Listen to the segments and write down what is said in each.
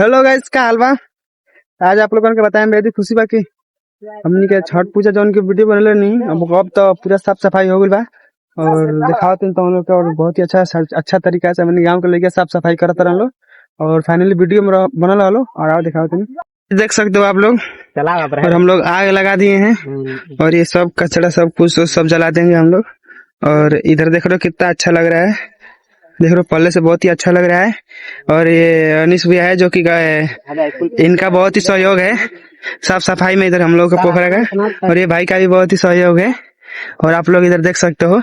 Hello guys, का हाल बा। आज आप लोगन के बताएं बेहद खुशी बा कि हमनी के छठ पूजा जौन की वीडियो बनले नहीं अब तो पूरा साफ सफाई हो गई बा और दिखाओ तो हम लोग के और बहुत ही अच्छा तरीका से हमनी गांव के लेके साफ सफाई करत रहन लोग और फाइनली वीडियो में बनल हलो और आओ दिखाओ तुम देख सकते हो आप लोग। और हम लोग आग लगा दिए हैं और ये सब कचरा सब कुछ सब जला देंगे हम लोग। और इधर देख रहे हो कितना अच्छा लग रहा है, देख रहे पहले से बहुत ही अच्छा लग रहा है। और ये अनिश भैया है जो कि इनका बहुत ही सहयोग है साफ सफाई में इधर हम लोग का पोखरा का, और ये भाई का भी बहुत ही सहयोग है। और आप लोग इधर देख सकते हो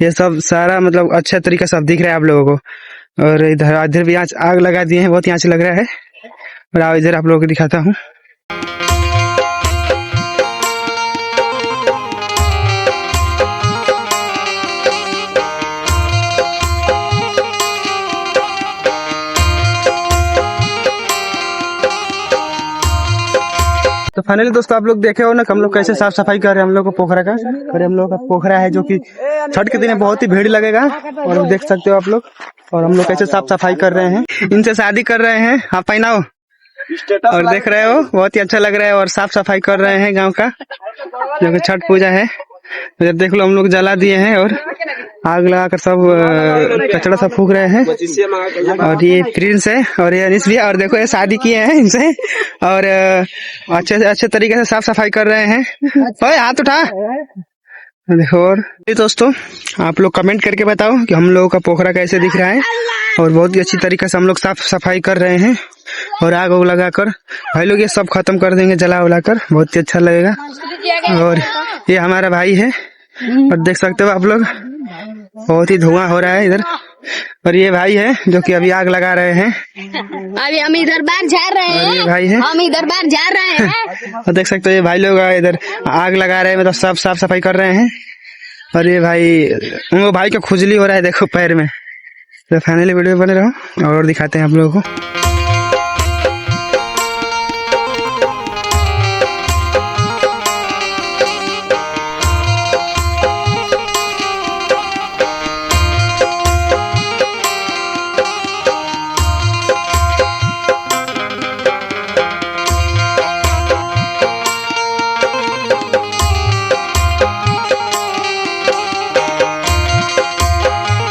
ये सब सारा मतलब अच्छा तरीका से दिख रहा है आप लोगों को। और इधर भी आग लगा दिए हैं, बहुत ही अच्छा लग रहा है। और आओ इधर आप लोगों को दिखाता हूँ। तो फाइनली दोस्तों आप लोग देखे हो ना हम लोग कैसे साफ सफाई कर रहे हैं हम लोग को पोखरा का। और हम लोग का पोखरा है जो कि छठ के दिन बहुत ही भीड़ लगेगा और देख सकते हो आप लोग। और हम लोग कैसे साफ सफाई कर रहे हैं, इनसे शादी कर रहे हैं आप पहनाओ और देख रहे हो बहुत ही अच्छा लग रहा है। और साफ सफाई कर रहे हैं गाँव का जो कि छठ पूजा है। इधर देख लो हम लोग जला दिए हैं और आग लगाकर सब कचरा सब फूक रहे हैं। और ये प्रिंस है और ये अनिश भी है और देखो ये शादी किए हैं इनसे और अच्छे तरीके से साफ सफाई कर रहे हैं। ओए हाथ उठा देखो। और दोस्तों आप लोग कमेंट करके बताओ कि हम लोगों का पोखरा कैसे दिख रहा है। और बहुत ही अच्छी तरीके से हम लोग साफ सफाई कर रहे हैं और आग उग लगाकर भाई लोग ये सब खत्म कर देंगे जला उला कर, बहुत ही अच्छा लगेगा। और ये हमारा भाई है और देख सकते हो आप लोग बहुत ही धुआं हो रहा है इधर। और ये भाई है जो कि अभी आग लगा रहे हैं। अभी हम इधर बाहर जा रहे हैं, ये भाई है हम इधर बाहर जा रहे हैं। और देख सकते हो ये भाई लोग इधर आग लगा रहे हैं, मतलब सब साफ सफाई कर रहे हैं। और ये भाई वो भाई को खुजली हो रहा है देखो पैर में। तो फाइनली वीडियो बने रहो और दिखाते हैं आप लोगों को।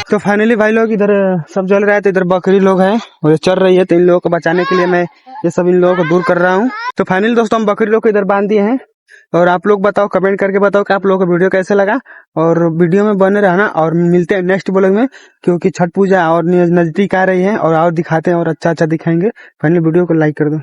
तो फाइनली भाई लोग इधर सब जल रहा है, तो इधर बकरी लोग हैं और ये चल रही है, तो इन लोगों को बचाने के लिए मैं ये सब इन लोगों को दूर कर रहा हूँ। तो फाइनली दोस्तों हम बकरी लोग को इधर बांध दिए हैं। और आप लोग बताओ कमेंट करके बताओ कि आप लोगों को वीडियो कैसे लगा और वीडियो में बने रहना। और मिलते हैं नेक्स्ट ब्लॉग में क्योंकि छठ पूजा और नजदीक आ रही है और दिखाते हैं और अच्छा दिखाएंगे। फाइनली वीडियो को लाइक कर दो।